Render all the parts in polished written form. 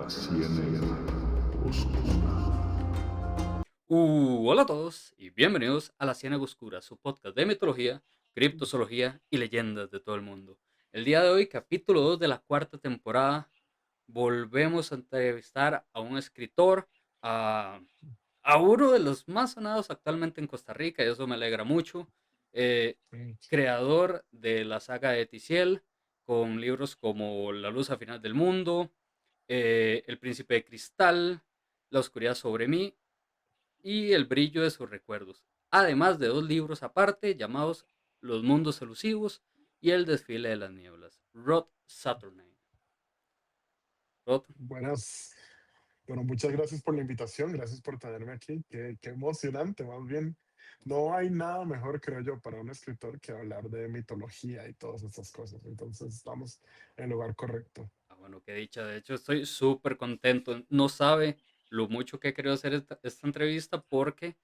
La Ciénaga Oscura. Hola a todos y bienvenidos a La Ciénaga Oscura, su podcast de mitología, criptozoología y leyendas de todo el mundo. El día de hoy, capítulo 2 de la cuarta temporada, volvemos a entrevistar a un escritor, a, a uno de los más sonados actualmente en Costa Rica, y eso me alegra mucho. eh, Mm. Creador de la saga de Ticiel, con libros como La luz al final del mundo, El príncipe de cristal, La oscuridad sobre mí y El brillo de sus recuerdos, además de dos libros aparte llamados Los mundos elusivos y El desfile de las nieblas. Rod Saturnine. Rod, Buenas. Bueno, muchas gracias por la invitación, gracias por tenerme aquí. Qué emocionante, más bien. No hay nada mejor, creo yo, para un escritor que hablar de mitología y todas estas cosas. Entonces, estamos en el lugar correcto. bueno, qué dicha. De hecho, estoy súper contento. No sabe lo mucho que he querido hacer esta entrevista porque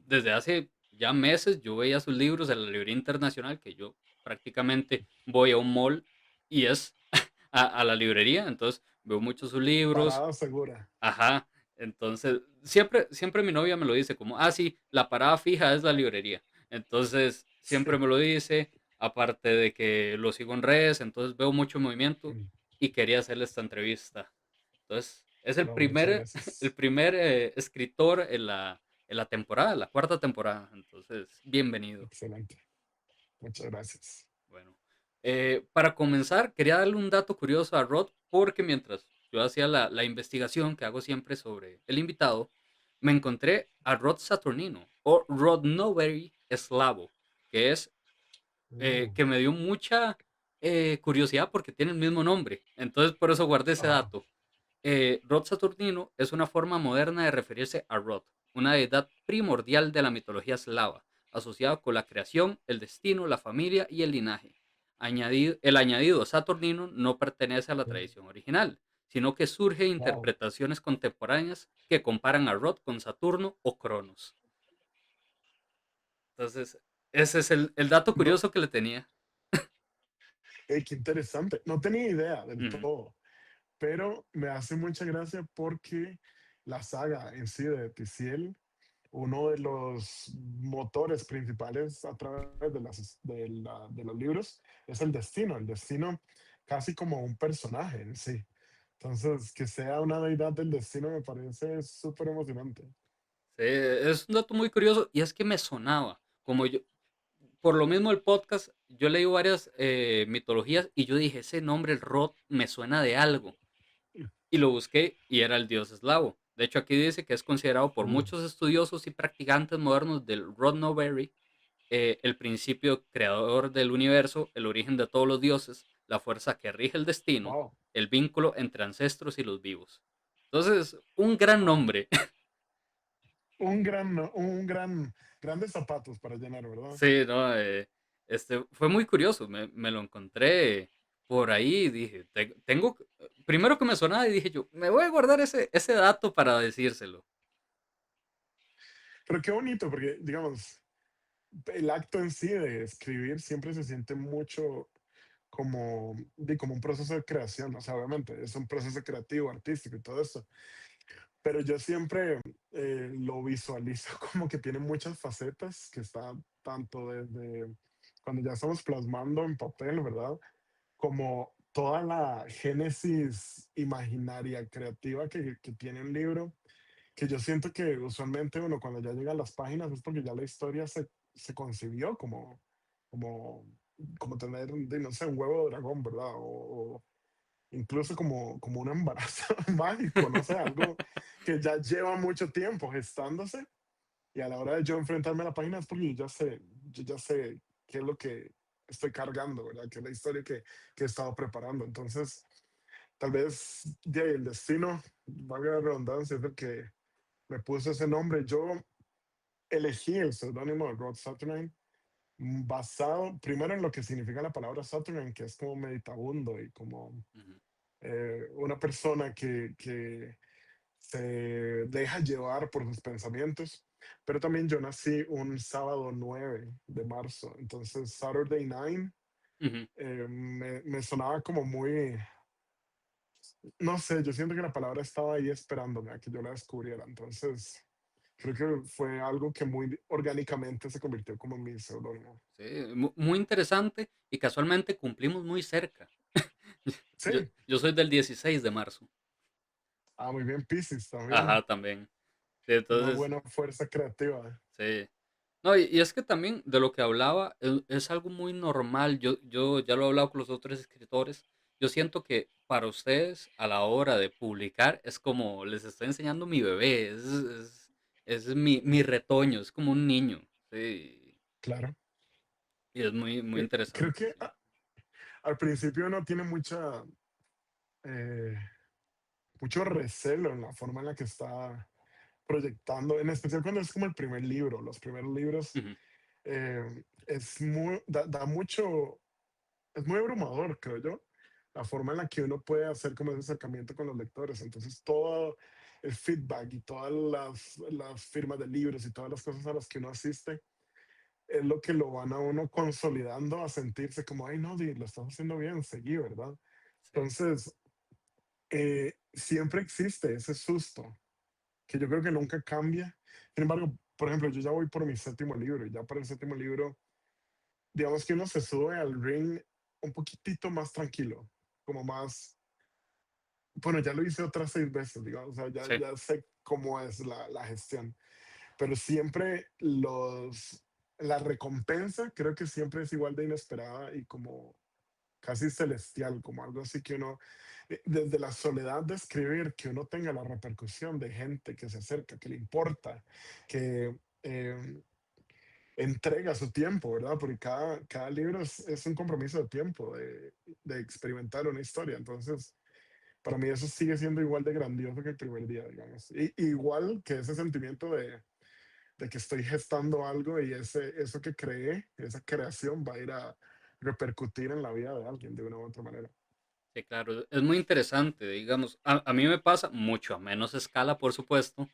desde hace ya meses yo veía sus libros en la librería internacional, que yo prácticamente voy a un mall y es a la librería, entonces veo muchos sus libros. Parada segura. Ajá, entonces siempre mi novia me lo dice como, sí, la parada fija es la librería. Entonces siempre Sí. me lo dice, aparte de que lo sigo en redes, entonces veo mucho movimiento Mm. y quería hacerle esta entrevista. Entonces es el No, muchas primer, el gracias. primer escritor en la temporada, la cuarta temporada. Entonces, bienvenido. Excelente. Muchas gracias. Bueno, para comenzar, quería darle un dato curioso a Rod, porque mientras yo hacía la investigación que hago siempre sobre el invitado, me encontré a Rod Saturnino, o Rod Nowberry Slavo, que es Mm. que me dio mucha curiosidad porque tiene el mismo nombre. Entonces, por eso guardé ese Ajá. dato. Rod Saturnino es una forma moderna de referirse a Rod, una deidad primordial de la mitología eslava, asociada con la creación, el destino, la familia y el linaje. El añadido Saturnino no pertenece a la Mm. tradición original, sino que surge de Wow. interpretaciones contemporáneas que comparan a Rod con Saturno o Cronos. Entonces, ese es el dato No, curioso que le tenía. qué interesante. No tenía idea del Ujú. todo, pero me hace mucha gracia porque la saga en sí de Ticiel, uno de los motores principales a través de los libros es el destino casi como un personaje en sí. Entonces, que sea una deidad del destino me parece súper emocionante. Sí, es un dato muy curioso y es que me sonaba, como yo, por lo mismo el podcast, yo leí varias mitologías y yo dije, ese nombre, el Rod, me suena de algo. Y lo busqué y era el dios eslavo. De hecho, aquí dice que es considerado por Mm. muchos estudiosos y practicantes modernos del Rod Novery el principio creador del universo, el origen de todos los dioses, la fuerza que rige el destino, Wow, el vínculo entre ancestros y los vivos. Entonces, un gran wow. nombre. Grandes zapatos para llenar, ¿verdad? Sí, no, fue muy curioso, me lo encontré por ahí y dije, tengo, primero que me sonaba y dije yo, me voy a guardar ese dato para decírselo. Pero qué bonito, porque, digamos, el acto en sí de escribir siempre se siente mucho como un proceso de creación. O sea, obviamente es un proceso creativo, artístico y todo eso. Pero yo siempre lo visualizo como que tiene muchas facetas, que está tanto desde cuando ya estamos plasmando en papel, ¿verdad? Como toda la génesis imaginaria, creativa que tiene un libro, que yo siento que usualmente uno cuando ya llega a las páginas es porque ya la historia se concibió como, como tener, no sé, un huevo de dragón, ¿verdad? O incluso como un embarazo mágico, no sé, algo que ya lleva mucho tiempo gestándose y a la hora de yo enfrentarme a la página es porque yo ya sé qué es lo que estoy cargando, ¿verdad? Qué es la historia que he estado preparando. Entonces, tal vez de ahí el destino, valga la redundancia, es el que me puso ese nombre. Yo elegí el seudónimo de Rod Saturnine basado primero en lo que significa la palabra Saturnine, que es como meditabundo y como Ujú. una persona que se deja llevar por sus pensamientos. Pero también yo nací un sábado 9 de marzo, entonces Saturday 9 Ujú. me sonaba como muy, no sé, yo siento que la palabra estaba ahí esperándome a que yo la descubriera. Entonces, creo que fue algo que muy orgánicamente se convirtió como en mi seudónimo. Sí, muy interesante y casualmente cumplimos muy cerca. Yo, Sí, yo soy del 16 de marzo. muy bien, Piscis Ajá, también. también. Sí, Una entonces, buena fuerza creativa. sí. No, y es que también de lo que hablaba es algo muy normal. Yo ya lo he hablado con los otros escritores. Yo siento que para ustedes, a la hora de publicar, es como les estoy enseñando mi bebé. Es mi retoño, es como un niño. Sí, Claro. y es muy Creo interesante, que sí. al principio uno tiene eh, mucho recelo en la forma en la que está proyectando, en especial cuando es como el primer libro. Los primeros libros Ujú, da mucho, es muy abrumador, creo yo, la forma en la que uno puede hacer como ese acercamiento con los lectores. Entonces, todo el feedback y todas las firmas de libros y todas las cosas a las que uno asiste es lo que lo van a uno consolidando a sentirse como, ay, no, lo estás haciendo bien, seguí, ¿verdad? sí. Entonces, siempre existe ese susto que yo creo que nunca cambia. Sin embargo, por ejemplo, yo ya voy por mi séptimo libro y ya para el séptimo libro, digamos que uno se sube al ring un poquitito más tranquilo, como más, bueno, ya lo hice otras 6 veces, digamos, o sea, Sí, ya sé cómo es la gestión, pero siempre la recompensa creo que siempre es igual de inesperada y como casi celestial, como algo así que uno, desde la soledad de escribir, que uno tenga la repercusión de gente que se acerca, que le importa, que entrega su tiempo, ¿verdad? Porque cada libro es un compromiso de tiempo, de experimentar una historia. Entonces, para mí eso sigue siendo igual de grandioso que el primer día, digamos. Igual que ese sentimiento de que estoy gestando algo y eso que creé, esa creación va a ir a repercutir en la vida de alguien de una u otra manera. sí, claro. Es muy interesante, digamos. A mí me pasa mucho a menos escala, por supuesto.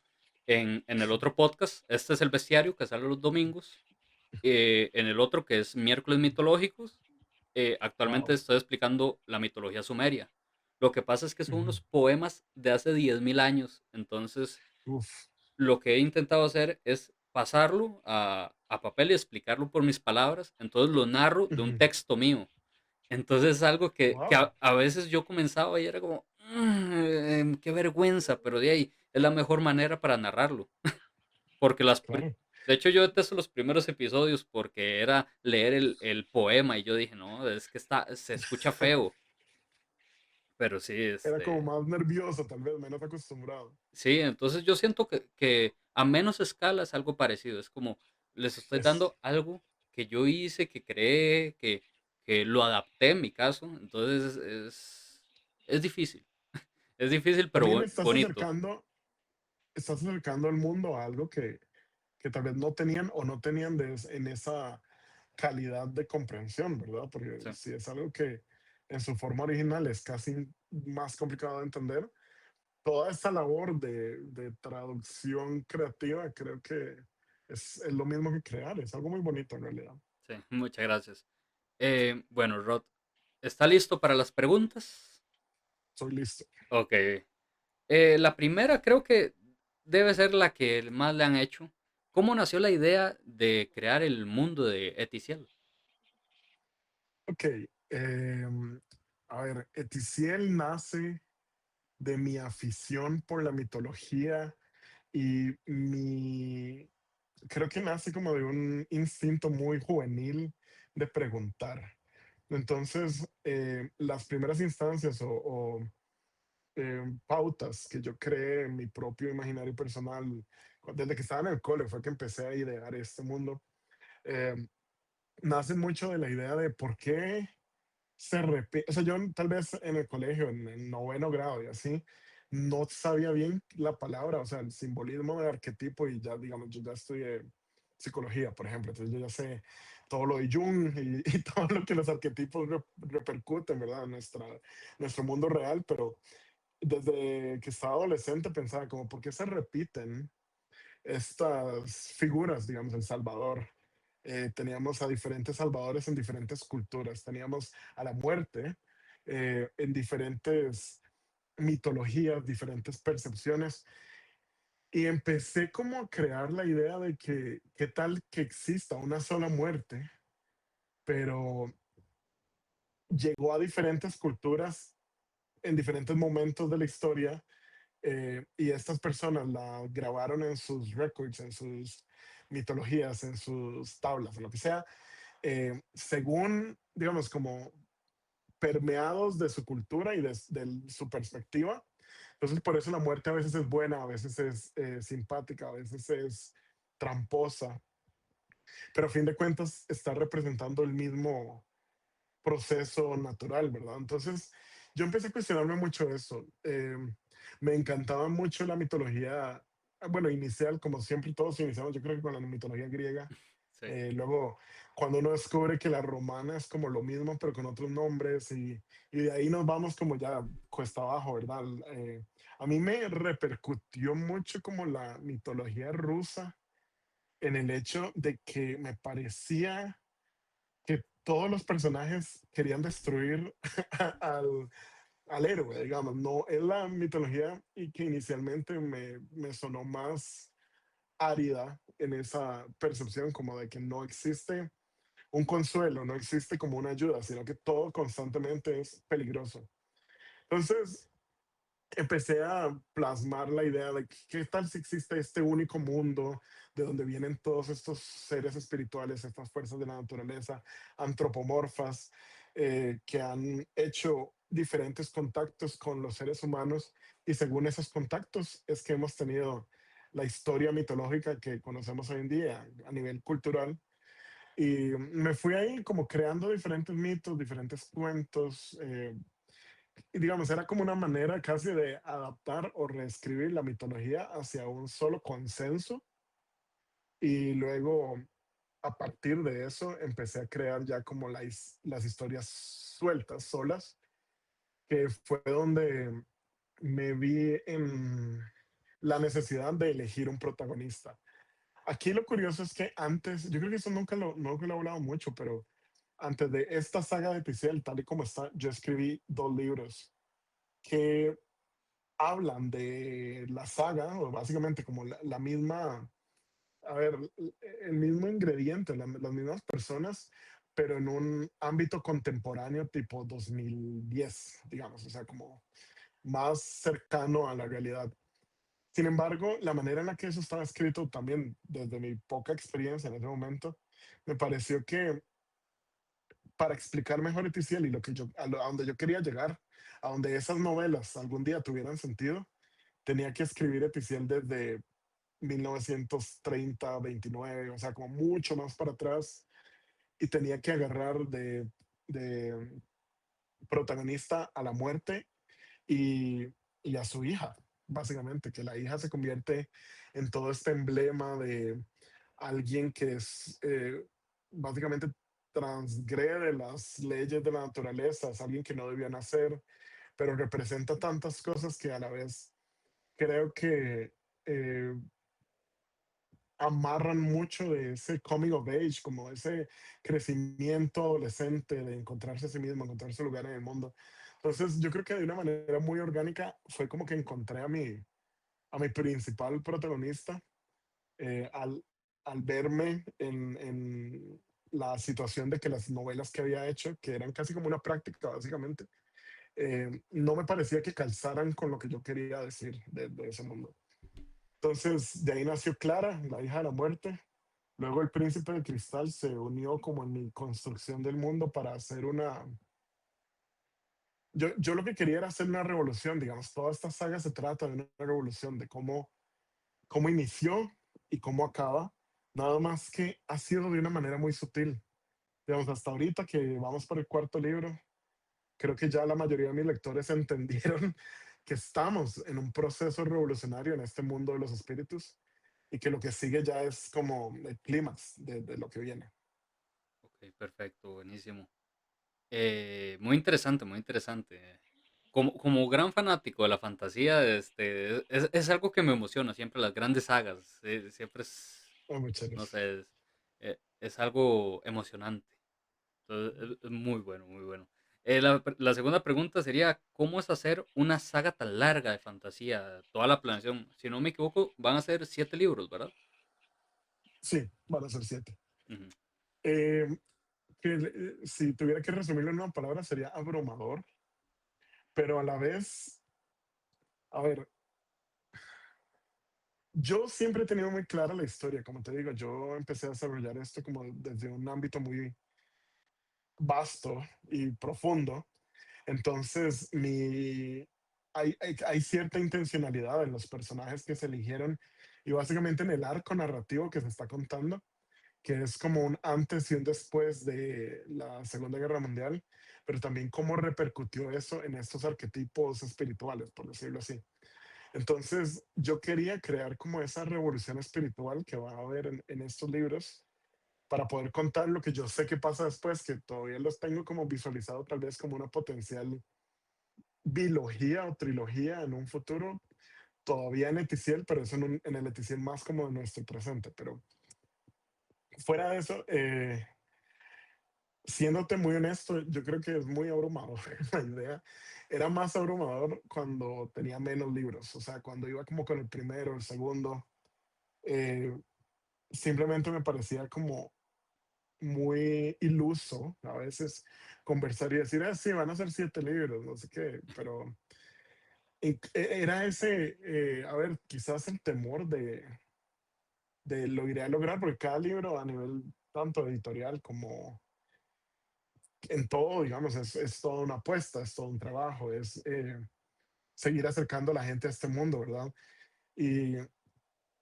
En el otro podcast, este es el bestiario que sale los domingos. En el otro, que es miércoles mitológicos, actualmente Wow. estoy explicando la mitología sumeria. Lo que pasa es que son Ujú. unos poemas de hace 10.000 años. Entonces, Uf. lo que he intentado hacer es pasarlo a papel y explicarlo por mis palabras. Entonces lo narro de un Ujú. texto mío. Entonces es algo que Wow. a veces yo comenzaba y era como, qué vergüenza, pero de ahí es la mejor manera para narrarlo. Porque Claro. de hecho yo detesto los primeros episodios porque era leer el poema y yo dije, no, es que se escucha feo. Pero sí, Era como más nervioso, tal vez, menos acostumbrado. sí, entonces yo siento que a menos escala es algo parecido. Es como les estoy Es, dando algo que yo hice, que creé, que lo adapté en mi caso. Entonces es difícil. Es difícil, pero también bonito. estás acercando al mundo a algo que tal vez no tenían o no tenían en esa calidad de comprensión, ¿verdad? Porque Sí, si es algo que en su forma original es casi más complicado de entender, toda esta labor de traducción creativa creo que es lo mismo que crear, es algo muy bonito en realidad. sí, muchas gracias. Bueno, Rod, ¿está listo para las preguntas? Soy listo. Ok. La primera creo que debe ser la que más le han hecho. ¿Cómo nació la idea de crear el mundo de Eticiel? Ok, a ver, Etisiel nace de mi afición por la mitología y creo que nace como de un instinto muy juvenil de preguntar. Entonces, las primeras instancias pautas que yo creé en mi propio imaginario personal, desde que estaba en el cole, fue que empecé a idear este mundo, eh, nacen mucho de la idea de por qué se repite. O sea, yo tal vez en el colegio, en el noveno grado y así, no sabía bien la palabra, o sea, el simbolismo de arquetipo y ya, digamos, yo ya estudié psicología, por ejemplo, entonces yo ya sé todo lo de Jung y todo lo que los arquetipos repercuten, ¿verdad? En nuestro mundo real, pero desde que estaba adolescente pensaba como, ¿por qué se repiten estas figuras, digamos, El Salvador? Teníamos a diferentes salvadores en diferentes culturas, teníamos a la muerte en diferentes mitologías, diferentes percepciones, y empecé como a crear la idea de que, ¿qué tal que exista una sola muerte, pero llegó a diferentes culturas en diferentes momentos de la historia, y estas personas la grabaron en sus records, en sus mitologías, en sus tablas, en lo que sea, según, digamos, como permeados de su cultura y de su perspectiva. Entonces, por eso la muerte a veces es buena, a veces es simpática, a veces es tramposa, pero a fin de cuentas está representando el mismo proceso natural, ¿verdad? Entonces, yo empecé a cuestionarme mucho eso. Me encantaba mucho la mitología, bueno, inicial, como siempre todos iniciamos, yo creo que con la mitología griega. Sí. Luego, cuando uno descubre que la romana es como lo mismo, pero con otros nombres, y de ahí nos vamos como ya cuesta abajo, ¿verdad? A mí me repercutió mucho como la mitología rusa en el hecho de que me parecía que todos los personajes querían destruir al, al héroe, digamos. No es la mitología y que inicialmente me sonó más árida en esa percepción, como de que no existe un consuelo, no existe como una ayuda, sino que todo constantemente es peligroso. Entonces, empecé a plasmar la idea de qué tal si existe este único mundo de donde vienen todos estos seres espirituales, estas fuerzas de la naturaleza, antropomorfas, que han hecho diferentes contactos con los seres humanos, y según esos contactos es que hemos tenido la historia mitológica que conocemos hoy en día a nivel cultural. Y me fui ahí como creando diferentes mitos, diferentes cuentos, y digamos, era como una manera casi de adaptar o reescribir la mitología hacia un solo consenso. Y luego, a partir de eso, empecé a crear ya como las historias sueltas, solas, que fue donde me vi en la necesidad de elegir un protagonista. Aquí lo curioso es que antes, yo creo que eso nunca lo he hablado mucho, pero antes de esta saga de Ticiel, tal y como está, yo escribí dos libros que hablan de la saga, o básicamente como la misma, a ver, el mismo ingrediente, las mismas personas, pero en un ámbito contemporáneo tipo 2010, digamos, o sea, como más cercano a la realidad. Sin embargo, la manera en la que eso estaba escrito, también desde mi poca experiencia en ese momento, me pareció que para explicar mejor Eticiel y lo que a donde yo quería llegar, a donde esas novelas algún día tuvieran sentido, tenía que escribir Eticiel desde 1930, 29, o sea, como mucho más para atrás, y tenía que agarrar de protagonista a la muerte y, y a su hija, básicamente, que la hija se convierte en todo este emblema de alguien que es básicamente transgrede las leyes de la naturaleza, es alguien que no debía nacer, pero representa tantas cosas que a la vez creo que eh, amarran mucho de ese coming of age, como ese crecimiento adolescente de encontrarse a sí mismo, encontrar su lugar en el mundo. Entonces, yo creo que de una manera muy orgánica fue como que encontré a mi principal protagonista, al, al verme en la situación de que las novelas que había hecho, que eran casi como una práctica básicamente, no me parecía que calzaran con lo que yo quería decir de ese mundo. Entonces, de ahí nació Clara, la hija de la muerte. Luego el príncipe de cristal se unió como en mi construcción del mundo para hacer una... Yo lo que quería era hacer una revolución, digamos, toda esta saga se trata de una revolución, de cómo inició y cómo acaba, nada más que ha sido de una manera muy sutil. Digamos, hasta ahorita que vamos por el cuarto libro, creo que ya la mayoría de mis lectores entendieron que estamos en un proceso revolucionario en este mundo de los espíritus, y que lo que sigue ya es como el clímax de lo que viene. Ok, perfecto, buenísimo. Muy interesante, muy interesante. Como gran fanático de la fantasía, es algo que me emociona, siempre las grandes sagas, siempre es, Oh, muchas no gracias. sé, es algo emocionante. Entonces, es muy bueno, muy bueno. La segunda pregunta sería, ¿cómo es hacer una saga tan larga de fantasía? Toda la planeación. Si no me equivoco, van a ser 7 libros, ¿verdad? Sí, van a ser 7. Ujú. Eh, si tuviera que resumirlo en una palabra sería abrumador, pero a la vez, a ver, yo siempre he tenido muy clara la historia, como te digo, yo empecé a desarrollar esto como desde un ámbito muy vasto y profundo. Entonces, hay cierta intencionalidad en los personajes que se eligieron y básicamente en el arco narrativo que se está contando, que es como un antes y un después de la Segunda Guerra Mundial, pero también cómo repercutió eso en estos arquetipos espirituales, por decirlo así. Entonces, yo quería crear como esa revolución espiritual que va a haber en estos libros para poder contar lo que yo sé que pasa después, que todavía los tengo como visualizado tal vez como una potencial bilogía o trilogía en un futuro, todavía en Eticiel, pero eso en el Eticiel más como de nuestro presente. Pero fuera de eso, siéndote muy honesto, yo creo que es muy abrumador la idea. Era más abrumador cuando tenía menos libros, o sea, cuando iba como con el primero, el segundo, eh, simplemente me parecía como muy iluso a veces conversar y decir, ah, sí, van a ser 7 libros, no sé qué, pero era ese, a ver, quizás el temor de lo iré a lograr, porque cada libro a nivel tanto editorial como en todo, digamos, es toda una apuesta, es todo un trabajo, es seguir acercando a la gente a este mundo, ¿verdad? Y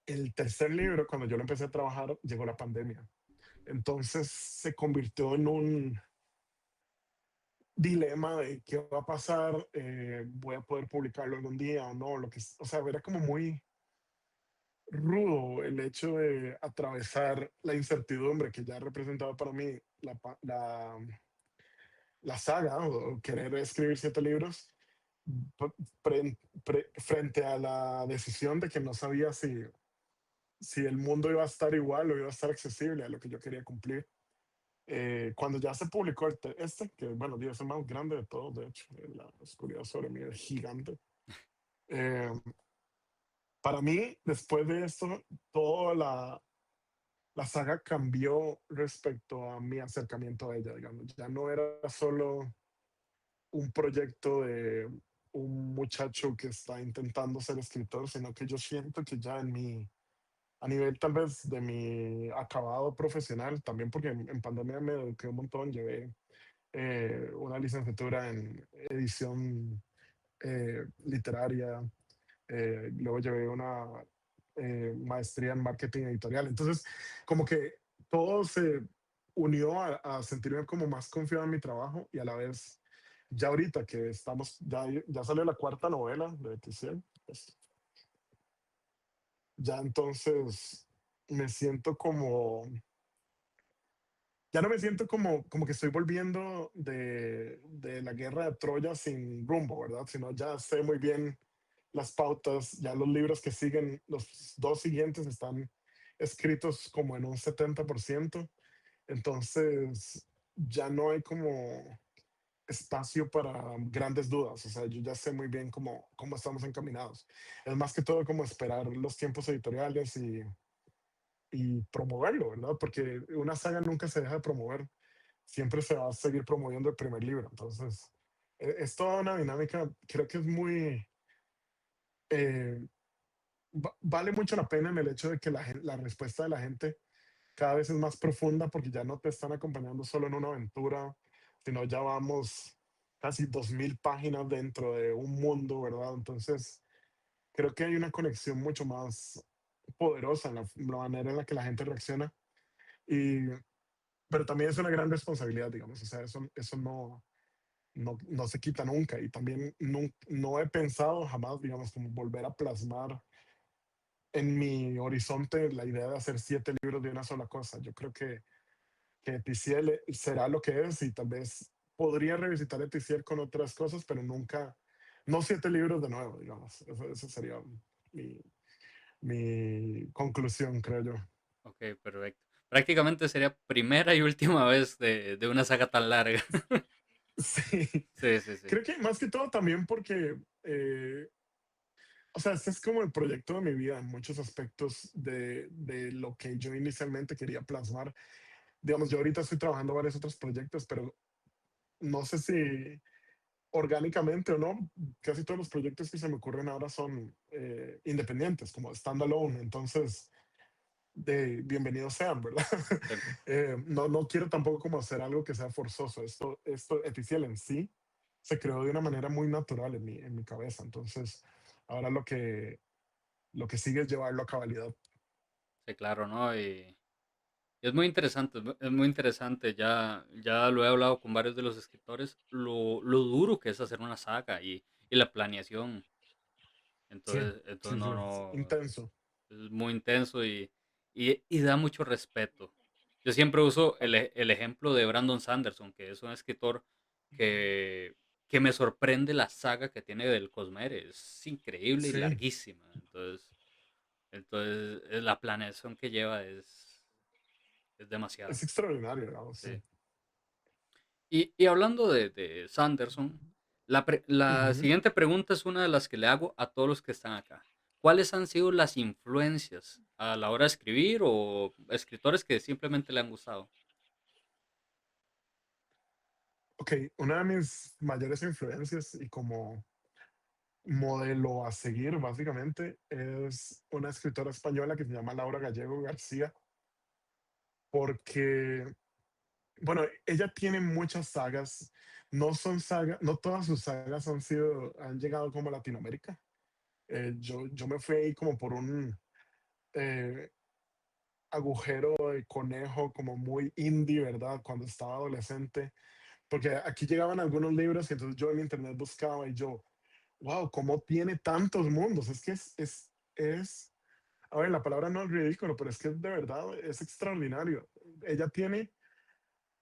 el tercer libro, cuando yo lo empecé a trabajar, llegó la pandemia. Entonces se convirtió en un dilema de qué va a pasar, voy a poder publicarlo algún día o no, o sea, era como muy rudo el hecho de atravesar la incertidumbre que ya representaba para mí la saga o querer escribir 7 libros p- frente a la decisión de que no sabía si el mundo iba a estar igual o iba a estar accesible a lo que yo quería cumplir. Cuando ya se publicó que bueno, Dios es el más grande de todos, de hecho, la oscuridad sobre mí es gigante. Eh, para mí, después de esto, toda la saga cambió respecto a mi acercamiento a ella, digamos. Ya no era solo un proyecto de un muchacho que está intentando ser escritor, sino que yo siento que ya a nivel tal vez de mi acabado profesional, también porque en pandemia me eduqué un montón, llevé una licenciatura en edición literaria, luego llevé una maestría en marketing editorial. Entonces, como que todo se unió a sentirme como más confiado en mi trabajo y a la vez, ya ahorita que ya salió la cuarta novela de Ticiel, pues, ya entonces me siento ya no me siento como que estoy volviendo de la guerra de Troya sin rumbo, ¿verdad? Sino ya sé muy bien las pautas, ya los libros que siguen, los dos siguientes están escritos como en un 70%, entonces ya no hay como espacio para grandes dudas, o sea, yo ya sé muy bien cómo estamos encaminados. Es más que todo como esperar los tiempos editoriales y promoverlo, ¿verdad? Porque una saga nunca se deja de promover, siempre se va a seguir promoviendo el primer libro. Entonces, es toda una dinámica, creo que es eh, vale mucho la pena en el hecho de que la respuesta de la gente cada vez es más profunda porque ya no te están acompañando solo en una aventura, sino ya vamos casi 2000 páginas dentro de un mundo, ¿verdad? Entonces, creo que hay una conexión mucho más poderosa en la manera en la que la gente reacciona. Y pero también es una gran responsabilidad, digamos, o sea, eso no se quita nunca y también no he pensado jamás, digamos, como volver a plasmar en mi horizonte la idea de hacer 7 libros de una sola cosa. Yo creo que Eticiel será lo que es y tal vez podría revisitar Eticiel con otras cosas, pero nunca, no 7 libros de nuevo, digamos. Eso sería mi, mi conclusión, creo yo. Ok, perfecto. Prácticamente sería primera y última vez de una saga tan larga. Sí, Sí, sí, sí. creo que más que todo también porque, o sea, este es como el proyecto de mi vida en muchos aspectos de lo que yo inicialmente quería plasmar. Digamos, yo ahorita estoy trabajando varios otros proyectos, pero no sé si orgánicamente o no, casi todos los proyectos que se me ocurren ahora son independientes, como standalone. Entonces, de bienvenidos sean, ¿verdad? Sí, No, no quiero tampoco como hacer algo que sea forzoso. Esto Epiciel en sí se creó de una manera muy natural en mi cabeza. Entonces, ahora lo que sigue es llevarlo a cabalidad. sí, claro, ¿no? Y es muy interesante, es muy interesante. Ya lo he hablado con varios de los escritores, lo duro que es hacer una saga y la planeación. Sí, Entonces sí, sí, no, es no, intenso. es muy intenso y da mucho respeto. Yo siempre uso el ejemplo de Brandon Sanderson, que es un escritor que, que me sorprende la saga que tiene del Cosmere. Es increíble y Sí, larguísima. Entonces la planeación que lleva es es demasiada. extraordinario, digamos, sí. Sí. Y hablando de Sanderson, la Ujú. siguiente pregunta es una de las que le hago a todos los que están acá. ¿Cuáles han sido las influencias a la hora de escribir o escritores que simplemente le han gustado? Ok, una de mis mayores influencias y como modelo a seguir, básicamente, es una escritora española que se llama Laura Gallego García, porque, bueno, ella tiene muchas sagas, no son sagas, no todas sus sagas han llegado como a Latinoamérica. Yo me fui ahí como por un eh, agujero de conejo, como muy indie, ¿verdad? Cuando estaba adolescente, porque aquí llegaban algunos libros y entonces yo en internet buscaba y yo, wow, ¿cómo tiene tantos mundos? Es que a ver, la palabra no es ridículo, pero es que de verdad es extraordinario. Ella tiene,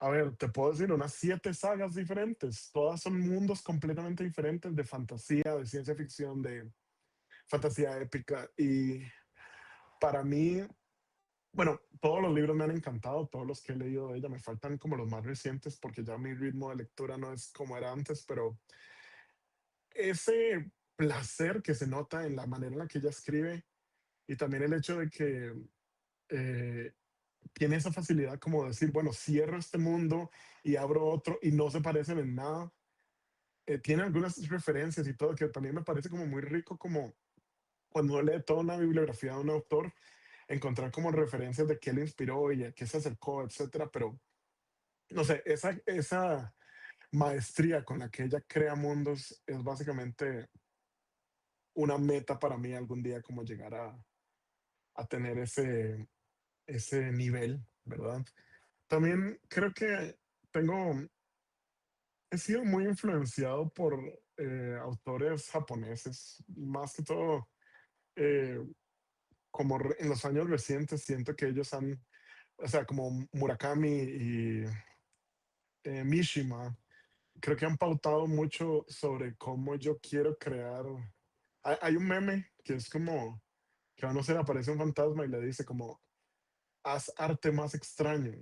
a ver, te puedo decir, unas 7 sagas diferentes. Todas son mundos completamente diferentes de fantasía, de ciencia ficción, de fantasía épica. Y para mí, bueno, todos los libros me han encantado, todos los que he leído de ella. Me faltan como los más recientes porque ya mi ritmo de lectura no es como era antes, pero ese placer que se nota en la manera en la que ella escribe y también el hecho de que eh, tiene esa facilidad como de decir, bueno, cierro este mundo y abro otro y no se parecen en nada. Tiene algunas referencias y todo que también me parece como muy rico, como cuando uno lee toda una bibliografía de un autor, encontrar como referencias de qué le inspiró y a qué se acercó, etcétera. Pero no sé, esa maestría con la que ella crea mundos es básicamente una meta para mí algún día, como llegar a tener ese nivel, ¿verdad? También creo que tengo, he sido muy influenciado por autores japoneses, más que todo, eh, como en los años recientes siento que ellos han, o sea, como Murakami y Mishima, creo que han pautado mucho sobre cómo yo quiero crear. Hay un meme que es como que a uno se le aparece un fantasma y le dice como, haz arte más extraño.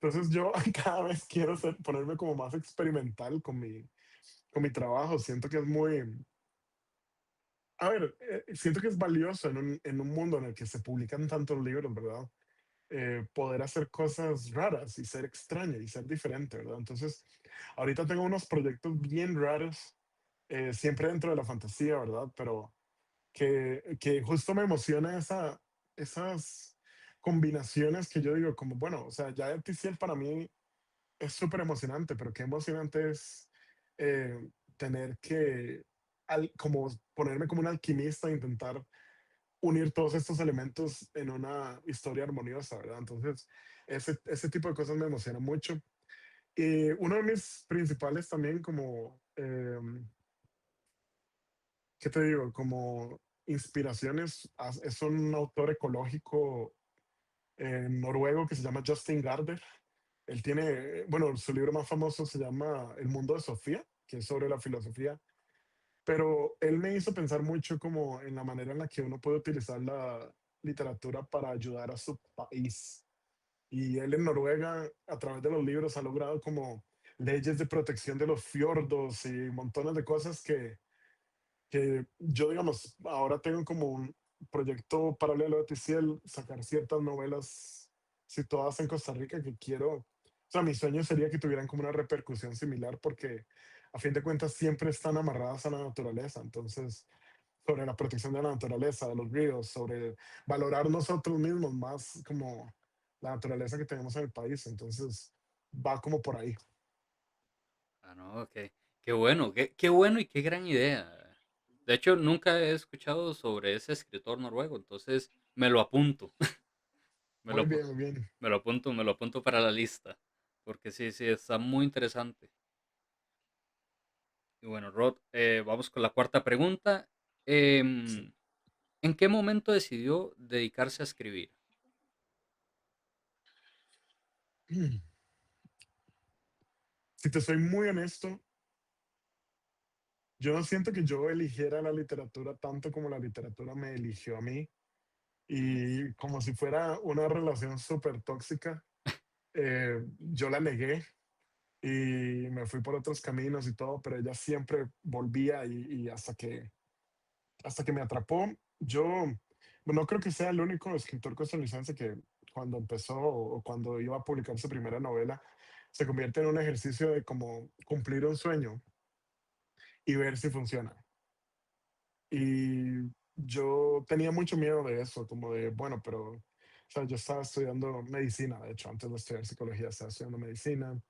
Entonces yo cada vez quiero ponerme como más experimental con mi trabajo. Siento que es muy, a ver, siento que es valioso en un mundo en el que se publican tantos libros, ¿verdad? Poder hacer cosas raras y ser extraño y ser diferente, ¿verdad? Entonces, ahorita tengo unos proyectos bien raros, siempre dentro de la fantasía, ¿verdad? Pero que justo me emociona esas combinaciones que yo digo, como, bueno, o sea, ya TCL para mí es súper emocionante, pero qué emocionante es tener que, como ponerme como un alquimista e intentar unir todos estos elementos en una historia armoniosa, ¿verdad? Entonces, ese tipo de cosas me emociona mucho. Y uno de mis principales también como, ¿qué te digo? Como inspiraciones, es un autor ecológico noruego que se llama Justin Gardner. Él tiene, bueno, su libro más famoso se llama El mundo de Sofía, que es sobre la filosofía, pero él me hizo pensar mucho como en la manera en la que uno puede utilizar la literatura para ayudar a su país. Y él en Noruega, a través de los libros, ha logrado como leyes de protección de los fiordos y montones de cosas que yo, digamos, ahora tengo como un proyecto paralelo de TCL, sacar ciertas novelas situadas en Costa Rica que quiero, o sea, mi sueño sería que tuvieran como una repercusión similar porque a fin de cuentas siempre están amarradas a la naturaleza, entonces, sobre la protección de la naturaleza, de los ríos, sobre valorar nosotros mismos más como la naturaleza que tenemos en el país, entonces va como por ahí. Ah, no, qué bueno, qué bueno y qué gran idea. De hecho, nunca he escuchado sobre ese escritor noruego, entonces me lo apunto, me lo, Muy apu- bien, muy bien. me lo apunto para la lista, porque sí, sí, está muy interesante. Y bueno, Rod, vamos con la cuarta pregunta. Sí. Em, ¿En qué momento decidió dedicarse a escribir? Si te soy muy honesto, yo no siento que yo eligiera la literatura tanto como la literatura me eligió a mí. Ujú. Y como si fuera una relación súper tóxica, yo la negué y me fui por otros caminos y todo, pero ella siempre volvía y hasta que me atrapó. Yo no creo que sea el único escritor costarricense que cuando empezó o cuando iba a publicar su primera novela, se convierte en un ejercicio de como cumplir un sueño y ver si funciona. Y yo tenía mucho miedo de eso, como de, bueno, pero, o sea, yo estaba estudiando medicina, de hecho, antes de estudiar psicología, estaba estudiando medicina,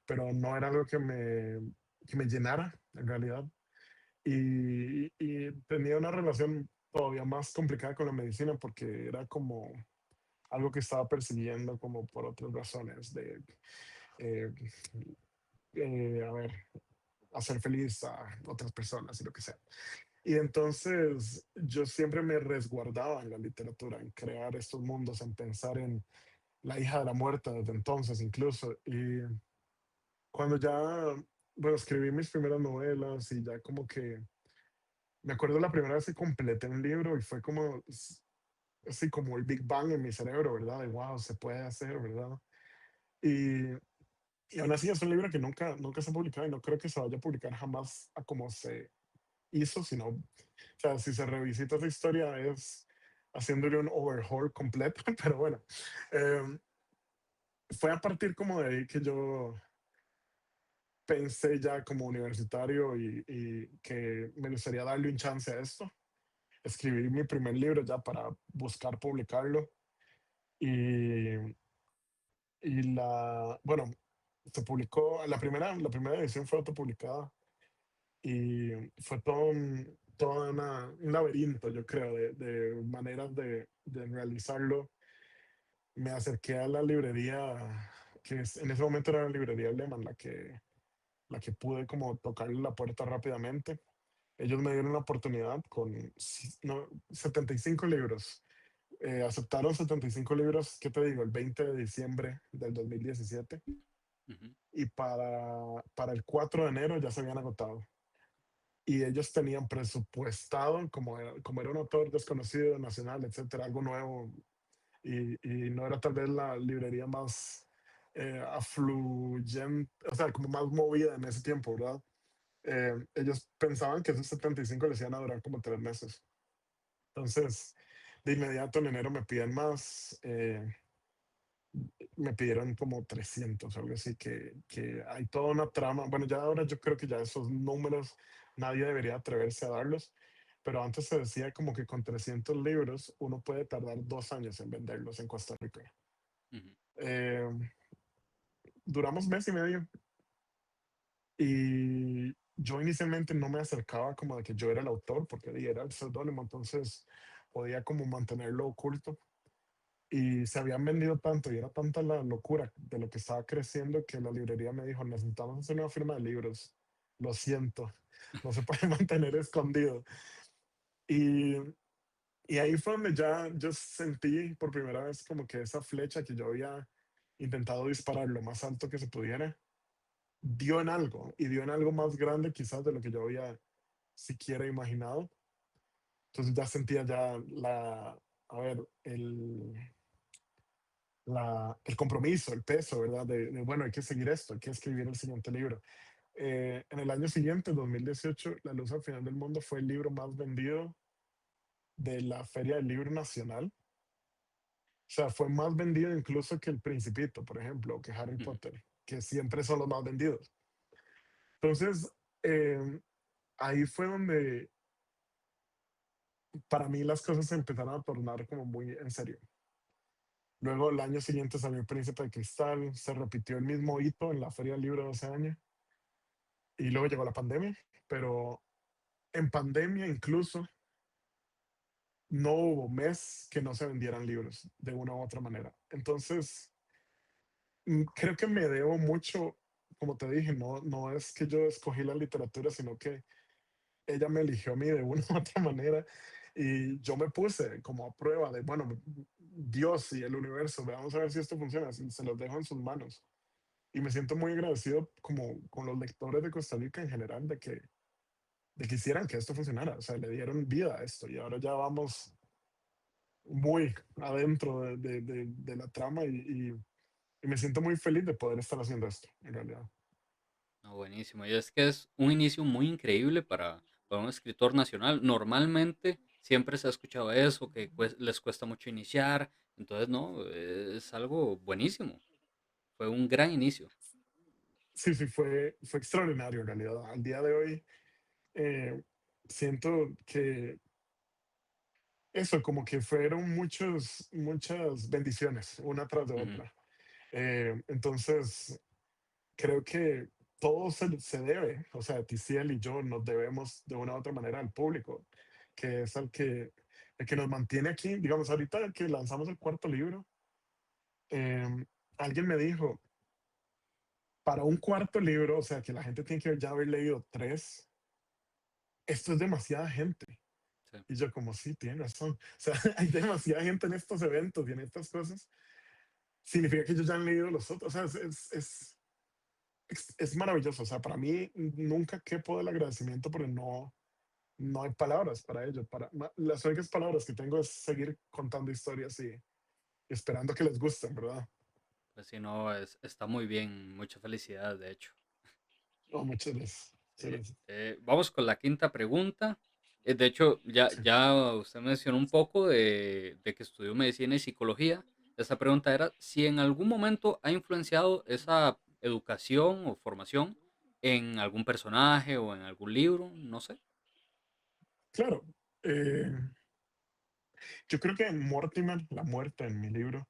pero no era algo que me llenara, en realidad. Y tenía una relación todavía más complicada con la medicina porque era como algo que estaba persiguiendo como por otras razones de, eh, a ver, hacer feliz a otras personas y lo que sea. Y entonces yo siempre me resguardaba en la literatura, en crear estos mundos, en pensar en La hija de la muerte desde entonces incluso. Y cuando ya, bueno, escribí mis primeras novelas y ya como que, me acuerdo la primera vez que completé un libro y fue como, así como el Big Bang en mi cerebro, ¿verdad? De wow, se puede hacer, ¿verdad? Y, y aún así es un libro que nunca se ha publicado y no creo que se vaya a publicar jamás a como se hizo, sino, o sea, si se revisita esa historia es haciéndole un overhaul completo, pero bueno, eh, fue a partir como de ahí que yo pensé ya como universitario y que me gustaría darle un chance a esto. Escribí mi primer libro ya para buscar publicarlo y, bueno, se publicó, la primera edición fue autopublicada y fue un laberinto, yo creo, de maneras de realizarlo. Me acerqué a la librería, en ese momento era la librería Lehman, la que pude como tocarle la puerta rápidamente. Ellos me dieron la oportunidad con no, 75 libros. Aceptaron 75 libros, ¿qué te digo? El 20 de diciembre del 2017 Ujú. y para el 4 de enero ya se habían agotado. Y ellos tenían presupuestado, como era un autor desconocido, nacional, etcétera, algo nuevo, y no era tal vez la librería más afluyente, o sea, como más movida en ese tiempo, ¿verdad? Ellos pensaban que esos 75 les iban a durar como 3 meses. Entonces, de inmediato en enero me piden más, me pidieron como 300, algo así, que hay toda una trama. Bueno, ya ahora yo creo que ya esos números nadie debería atreverse a darlos, pero antes se decía como que con 300 libros uno puede tardar 2 años en venderlos en Costa Rica. Ujú. Eh, Duramos mes y medio y yo inicialmente no me acercaba como de que yo era el autor porque era el seudónimo, entonces podía como mantenerlo oculto. Y se habían vendido tanto y era tanta la locura de lo que estaba creciendo que la librería me dijo, necesitamos hacer una firma de libros. Lo siento, no se puede mantener escondido. Y, y ahí fue donde ya yo sentí por primera vez como que esa flecha que yo había intentado disparar lo más alto que se pudiera, dio en algo y dio en algo más grande quizás de lo que yo había siquiera imaginado. Entonces ya sentía ya a ver, el compromiso, el peso, ¿verdad? Bueno, hay que seguir esto, hay que escribir el siguiente libro. En el año siguiente, 2018, La Luz al Final del Mundo fue el libro más vendido de la Feria del Libro Nacional. O sea, fue más vendido incluso que El Principito, por ejemplo, o que Harry Ujú. Potter, que siempre son los más vendidos. Entonces, ahí fue donde para mí las cosas se empezaron a tornar como muy en serio. Luego, el año siguiente salió El Príncipe de Cristal, se repitió el mismo hito en la Feria del Libro de ese año, y luego llegó la pandemia, pero en pandemia incluso no hubo mes que no se vendieran libros de una u otra manera. Entonces, creo que me debo mucho, como te dije, no es que yo escogí la literatura, sino que ella me eligió a mí de una u otra manera y yo me puse como a prueba de, bueno, Dios y el universo, vamos a ver si esto funciona, se los dejo en sus manos. Y me siento muy agradecido como con los lectores de Costa Rica en general de que hicieran que esto funcionara, o sea, le dieron vida a esto y ahora ya vamos muy adentro de la trama y me siento muy feliz de poder estar haciendo esto, en realidad. No, buenísimo. Y es que es un inicio muy increíble para un escritor nacional. Normalmente siempre se ha escuchado eso, que les cuesta mucho iniciar. Entonces, no, es algo buenísimo. Fue un gran inicio. Sí, sí, fue extraordinario en realidad. Al día de hoy, eh, siento que eso, como que fueron muchas bendiciones, una tras de Ujú. otra. Entonces, creo que todo se debe, o sea, Ticiel y yo nos debemos de una u otra manera al público, que es el que nos mantiene aquí. Digamos, ahorita que lanzamos el cuarto libro, eh, alguien me dijo, para un cuarto libro, o sea, que la gente tiene que ya haber leído tres, esto es demasiada gente. Sí. Y yo como, sí, tiene razón. O sea, hay demasiada gente en estos eventos y en estas cosas. Significa que ellos ya han leído los otros. O sea, es maravilloso. O sea, para mí nunca quepo del agradecimiento porque no hay palabras para ello. Las únicas palabras que tengo es seguir contando historias y esperando que les gusten, ¿verdad? Pues sí, no, está muy bien. Mucha felicidad, de hecho. Oh, muchas gracias. Muchas Sí. gracias. Vamos con la quinta pregunta. De hecho, Sí. ya usted mencionó un poco de que estudió medicina y psicología. Esa pregunta era si en algún momento ha influenciado esa educación o formación en algún personaje o en algún libro, no sé. Claro. eh, yo creo que Mortimer, la muerte en mi libro,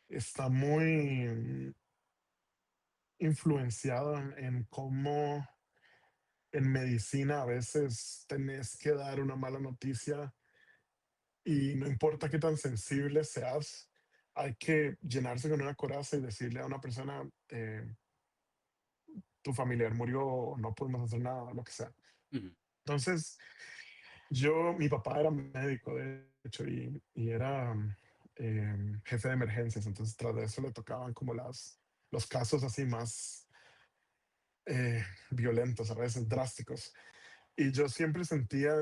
está muy influenciado en cómo en medicina a veces tenés que dar una mala noticia y no importa qué tan sensible seas, hay que llenarse con una coraza y decirle a una persona, tu familiar murió, no podemos hacer nada, lo que sea. Ujú, Entonces, mi papá era médico, de hecho, y era jefe de emergencias, entonces tras de eso le tocaban como los casos así más violentos, a veces drásticos. Y yo siempre sentía,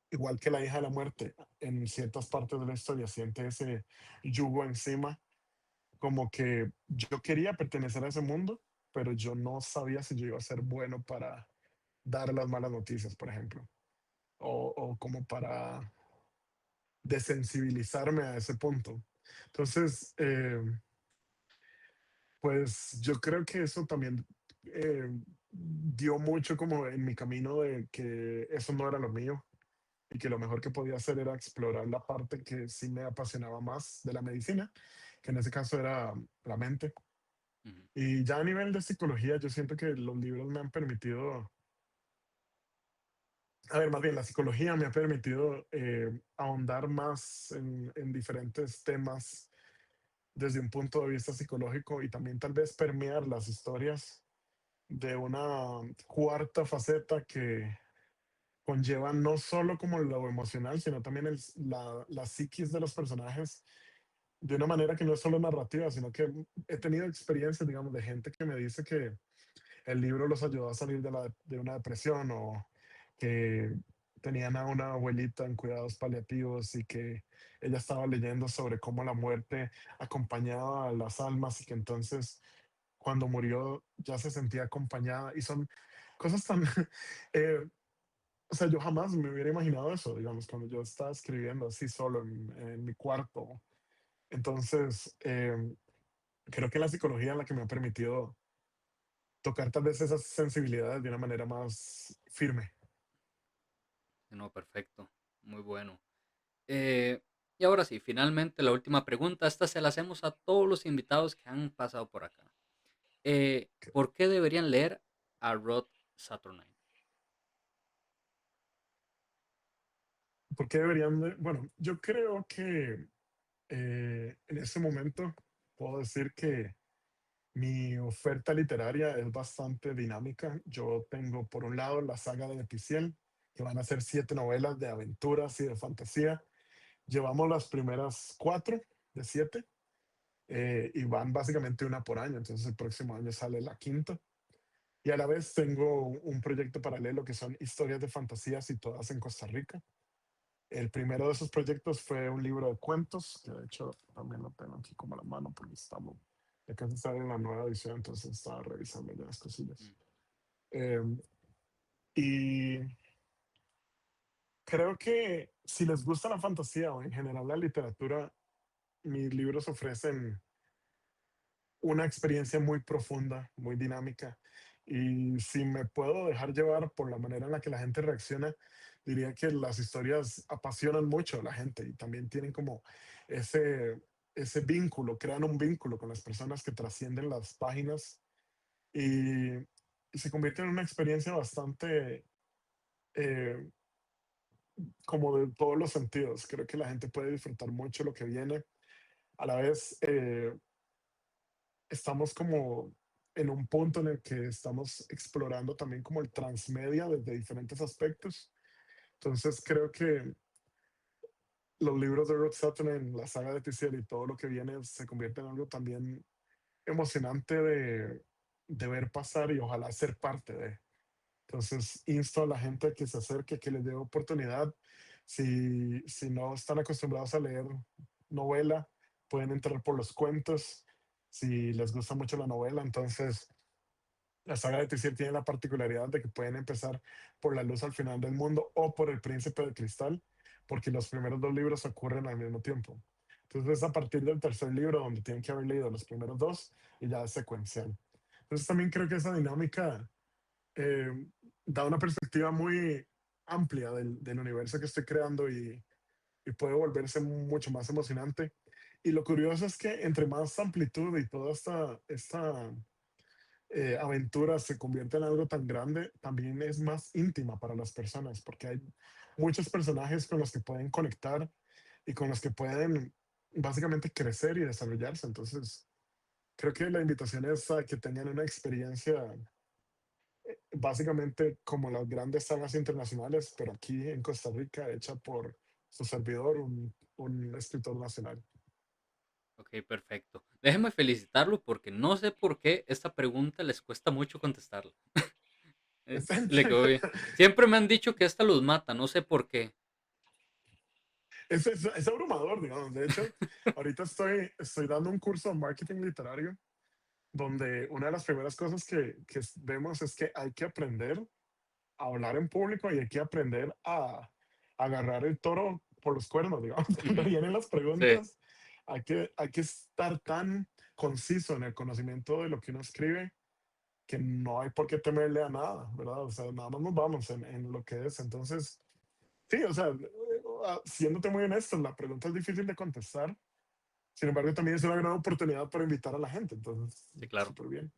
igual que la hija de la muerte, en ciertas partes de la historia, siente ese yugo encima, como que yo quería pertenecer a ese mundo, pero yo no sabía si yo iba a ser bueno para dar las malas noticias, por ejemplo, o como para desensibilizarme a ese punto. Entonces, pues yo creo que eso también dio mucho como en mi camino de que eso no era lo mío y que lo mejor que podía hacer era explorar la parte que sí me apasionaba más de la medicina, que en ese caso era la mente. ujú, Y ya a nivel de psicología, yo siento que los libros me han permitido, a ver, más bien la psicología me ha permitido ahondar más en diferentes temas desde un punto de vista psicológico y también tal vez permear las historias de una cuarta faceta que conlleva no solo como lo emocional, sino también la psiquis de los personajes de una manera que no es solo narrativa, sino que he tenido experiencias, digamos, de gente que me dice que el libro los ayudó a salir de una depresión o que tenían a una abuelita en cuidados paliativos y que ella estaba leyendo sobre cómo la muerte acompañaba a las almas y que entonces cuando murió ya se sentía acompañada y son cosas tan... eh, o sea, yo jamás me hubiera imaginado eso, digamos, cuando yo estaba escribiendo así solo en mi cuarto. Entonces, creo que la psicología es la que me ha permitido tocar tal vez esas sensibilidades de una manera más firme. No, perfecto. Muy bueno. Eh, y ahora sí, finalmente la última pregunta. Esta se la hacemos a todos los invitados que han pasado por acá. ¿Por qué deberían leer a Rod Saturnine? ¿Por qué deberían de? Bueno, yo creo que en este momento puedo decir que mi oferta literaria es bastante dinámica. Yo tengo, por un lado, la saga de Leticiel, que van a ser 7 novelas de aventuras y de fantasía. Llevamos las primeras 4 de 7 y van básicamente una por año. Entonces, el próximo año sale la quinta. Y a la vez tengo un proyecto paralelo que son historias de fantasías y todas en Costa Rica. El primero de esos proyectos fue un libro de cuentos, que de hecho también lo tengo aquí como a la mano porque estamos, ya casi sale en la nueva edición, entonces estaba revisando ya las cosillas. Mm, Eh, y creo que si les gusta la fantasía o en general la literatura, mis libros ofrecen una experiencia muy profunda, muy dinámica. Y si me puedo dejar llevar por la manera en la que la gente reacciona, diría que las historias apasionan mucho a la gente y también tienen como ese, ese vínculo, crean un vínculo con las personas que trascienden las páginas y, y se convierte en una experiencia bastante eh, como de todos los sentidos. Creo que la gente puede disfrutar mucho lo que viene. A la vez, estamos como en un punto en el que estamos explorando también como el transmedia desde diferentes aspectos. Entonces creo que los libros de Rod Sutton en la saga de TCL y todo lo que viene se convierte en algo también emocionante de ver pasar y ojalá ser parte de. Entonces insto a la gente a que se acerque, que les dé oportunidad. Si no están acostumbrados a leer novela, pueden entrar por los cuentos. Si les gusta mucho la novela, entonces la saga de Tessier tiene la particularidad de que pueden empezar por La luz al final del mundo o por El príncipe de cristal, porque los primeros dos libros ocurren al mismo tiempo. Entonces es a partir del tercer libro donde tienen que haber leído los primeros dos y ya es secuencial. Entonces también creo que esa dinámica eh, da una perspectiva muy amplia del universo que estoy creando y puede volverse mucho más emocionante. Y lo curioso es que entre más amplitud y toda esta aventura se convierte en algo tan grande, también es más íntima para las personas, porque hay muchos personajes con los que pueden conectar y con los que pueden básicamente crecer y desarrollarse. Entonces, creo que la invitación es a que tengan una experiencia básicamente como las grandes sagas internacionales, pero aquí en Costa Rica, hecha por su servidor, un escritor nacional. Ok, perfecto. Déjenme felicitarlo porque no sé por qué esta pregunta les cuesta mucho contestarla. Le quedó bien. Siempre me han dicho que esta los mata, no sé por qué. Es abrumador, digamos. De hecho, ahorita estoy dando un curso de marketing literario donde una de las primeras cosas que vemos es que hay que aprender a hablar en público y hay que aprender a agarrar el toro por los cuernos, digamos. Cuando Ujú. vienen las Sí, preguntas, hay que estar tan conciso en el conocimiento de lo que uno escribe que no hay por qué temerle a nada, ¿verdad? O sea, nada más nos vamos en lo que es. Entonces, sí, o sea, siéndote muy honesto, la pregunta es difícil de contestar. Sin embargo, también es una gran oportunidad para invitar a la gente. Entonces, sí, claro. súper bien.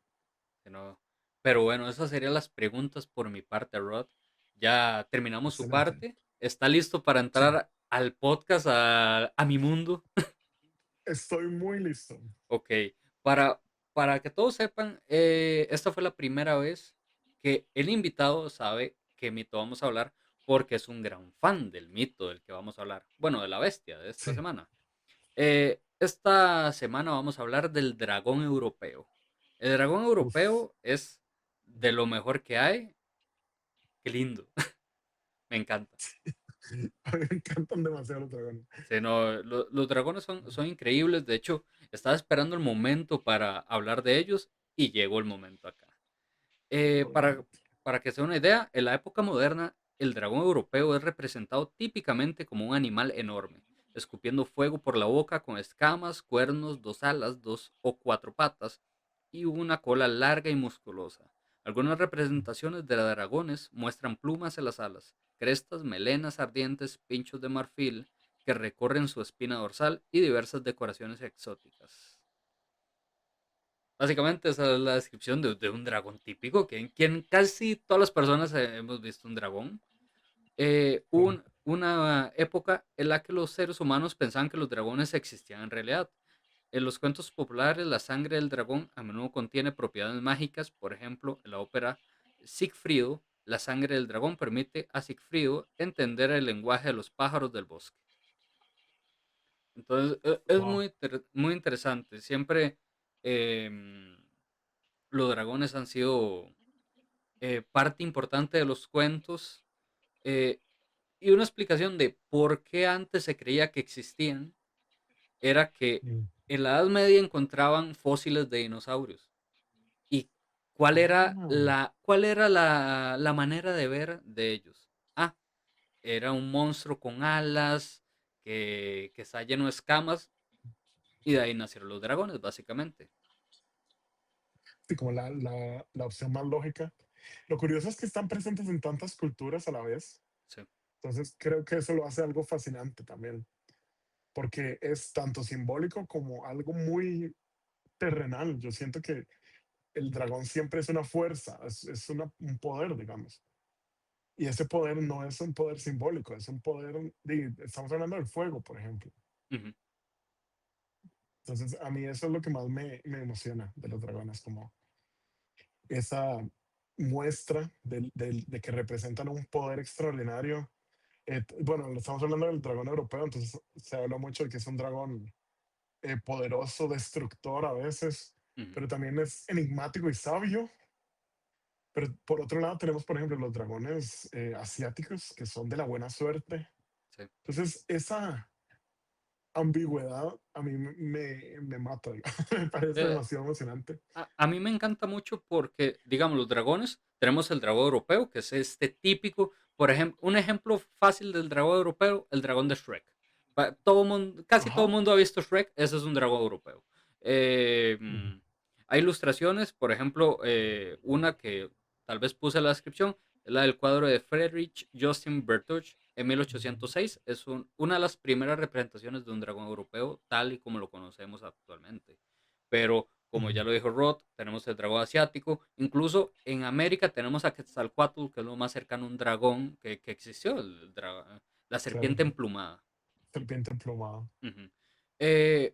Que no. Pero bueno, esas serían las preguntas por mi parte, Rod. Ya terminamos su Excelente. parte. ¿Está listo para Sí, entrar al podcast, a mi mundo? estoy muy listo. Ok, para, para que todos sepan, esta fue la primera vez que el invitado sabe qué mito vamos a hablar porque es un gran fan del mito del que vamos a hablar. Bueno, de la bestia de esta Sí. semana. Esta semana vamos a hablar del dragón europeo. El dragón Uf. europeo es de lo mejor que hay. Qué lindo. Me encanta. A mí me encantan demasiado los dragones. Sí, no, los dragones son increíbles. De hecho, estaba esperando el momento para hablar de ellos y llegó el momento acá. Eh, para, Obviamente. para que se dé una idea, en la época moderna, el dragón europeo es representado típicamente como un animal enorme, escupiendo fuego por la boca con escamas, cuernos, dos alas, dos o cuatro patas y una cola larga y musculosa. Algunas representaciones de dragones muestran plumas en las alas, crestas, melenas ardientes, pinchos de marfil que recorren su espina dorsal y diversas decoraciones exóticas. Básicamente esa es la descripción de un dragón típico, que en casi todas las personas hemos visto un dragón. Claro. Una época en la que los seres humanos pensaban que los dragones existían en realidad. En los cuentos populares, la sangre del dragón a menudo contiene propiedades mágicas. Por ejemplo, en la ópera Siegfriedo, la sangre del dragón permite a Siegfriedo entender el lenguaje de los pájaros del bosque. Entonces, es Wow. muy interesante. Siempre em, los dragones han sido parte importante de los cuentos, eh, y una explicación de por qué antes se creía que existían era que Mm. en la Edad Media encontraban fósiles de dinosaurios. ¿Y Ah, cuál era la manera de ver de ellos? Ah, era un monstruo con alas, que está lleno de escamas, y de ahí nacieron los dragones, básicamente. sí, como la opción más lógica. Lo curioso es que están presentes en tantas culturas a la vez. Sí. Entonces creo que eso lo hace algo fascinante también, porque es tanto simbólico como algo muy terrenal. Yo siento que el dragón siempre es una fuerza, es un poder, digamos. Y ese poder no es un poder simbólico, es un poder, estamos hablando del fuego, por ejemplo. Ujú. Entonces, a mí eso es lo que más me emociona de los dragones, como esa muestra de que representan un poder extraordinario. Bueno, estamos hablando del dragón europeo, entonces se habla mucho de que es un dragón poderoso, destructor a veces, Ujú. pero también es enigmático y sabio. Pero por otro lado tenemos, por ejemplo, los dragones asiáticos, que son de la buena suerte. Sí. Entonces, esa ambigüedad a mí me mata, me parece Eh, demasiado emocionante. a mí me encanta mucho porque, digamos, los dragones, tenemos el dragón europeo, que es este típico, por ejemplo, un ejemplo fácil del dragón europeo, el dragón de Shrek. Casi todo el Ajá. mundo ha visto Shrek, ese es un dragón europeo. Ujú, Hay ilustraciones, por ejemplo, una que tal vez puse en la descripción, es la del cuadro de Friedrich Justin Bertholdt en 1806. Es una de las primeras representaciones de un dragón europeo, tal y como lo conocemos actualmente. Pero como ujú. ya lo dijo Roth, tenemos el dragón asiático. Incluso en América tenemos a Quetzalcóatl, que es lo más cercano a un dragón que existió, la Claro, serpiente emplumada. serpiente emplumada. Ujú.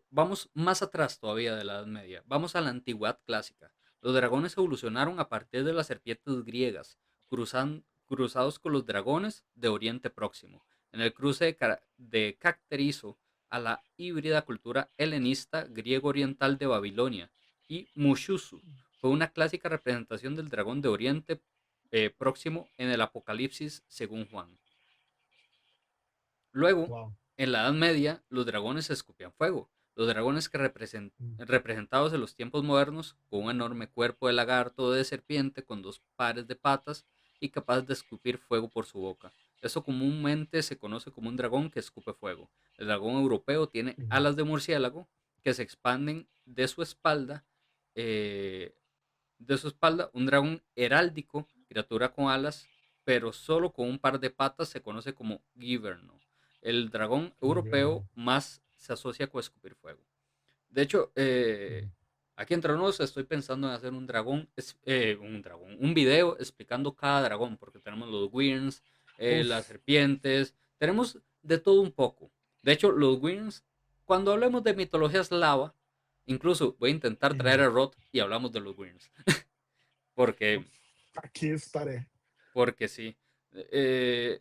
Vamos más atrás todavía de la Edad Media. Vamos a la antigüedad clásica. Los dragones evolucionaron a partir de las serpientes griegas, cruzados con los dragones de Oriente Próximo. En el cruce de Cacterizo a la híbrida cultura helenista griego-oriental de Babilonia, y Mushusu fue una clásica representación del dragón de Oriente Próximo en el Apocalipsis según Juan. Luego, Wow. en la Edad Media, los dragones escupían fuego. Los dragones representados en los tiempos modernos, con un enorme cuerpo de lagarto o de serpiente con dos pares de patas y capaz de escupir fuego por su boca. Eso comúnmente se conoce como un dragón que escupe fuego. El dragón europeo tiene Ujú, alas de murciélago que se expanden eh, de su espalda, un dragón heráldico, criatura con alas, pero solo con un par de patas, se conoce como Giverno. El dragón europeo gobierno. más se asocia con escupir fuego. De hecho, Ujú, aquí entre nos estoy pensando en hacer un video explicando cada dragón, porque tenemos los Wyrms, las uf. serpientes, tenemos de todo un poco. De hecho, los Wyrms, cuando hablemos de mitología eslava, incluso voy a intentar traer Ujú, a Rod y hablamos de los Wyrms. Porque, uf. Aquí estaré. porque sí. Eh,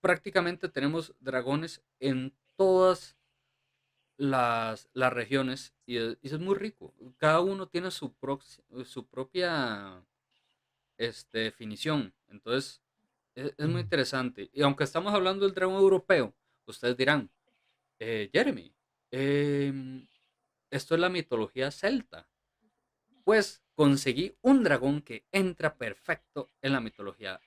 Prácticamente tenemos dragones en todas las regiones y es muy rico. Cada uno tiene su propia definición. Entonces, Es muy Mm, interesante. Y aunque estamos hablando del dragón europeo, ustedes dirán, Jeremy, em, esto es la mitología celta. Pues conseguí un dragón que entra perfecto en la mitología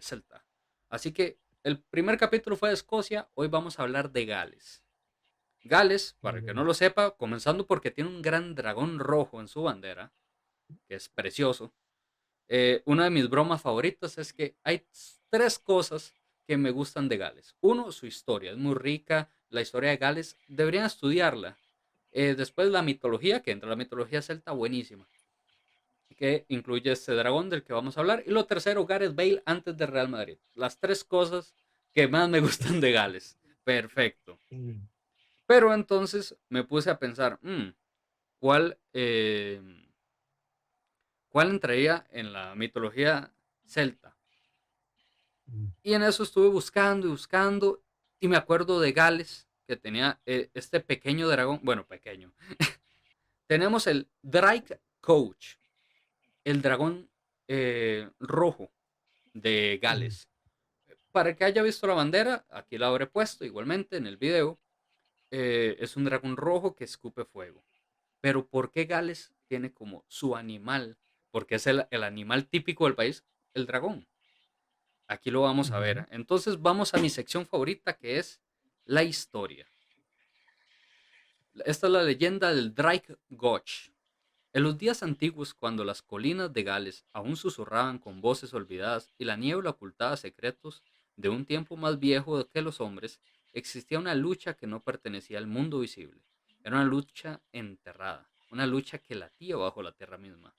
celta. Así que el primer capítulo fue de Escocia, hoy vamos a hablar de Gales. Gales, para el que no ok. lo sepa, comenzando porque tiene un gran dragón rojo en su bandera, que es precioso. Una de mis bromas favoritas es que hay tres cosas que me gustan de Gales. Uno, su historia, es muy rica. La historia de Gales, deberían estudiarla. Después la mitología, que entra la mitología celta, buenísima, que incluye este dragón del que vamos a hablar. Y lo tercero, Gareth Bale antes de Real Madrid. Las tres cosas que más me gustan de Gales. Perfecto. Mm, Pero entonces me puse a pensar, ¿cuál, ¿cuál entraría en la mitología celta? mm, Y en eso estuve buscando y buscando. Y me acuerdo de Gales, que tenía este pequeño dragón. Bueno, pequeño. Tenemos el Drake Coach, el dragón rojo de mm, Gales. Para el que haya visto la bandera, aquí la habré puesto igualmente en el video. Es un dragón rojo que escupe fuego. Pero ¿por qué Gales tiene como su animal? Porque es el animal típico del país, el dragón. Aquí lo vamos a mm, ver. Entonces vamos a mi sección favorita que es la historia. Esta es la leyenda del Drake Goch. En los días antiguos, cuando las colinas de Gales aún susurraban con voces olvidadas y la niebla ocultaba secretos de un tiempo más viejo que los hombres, existía una lucha que no pertenecía al mundo visible. Era una lucha enterrada, una lucha que latía bajo la tierra misma.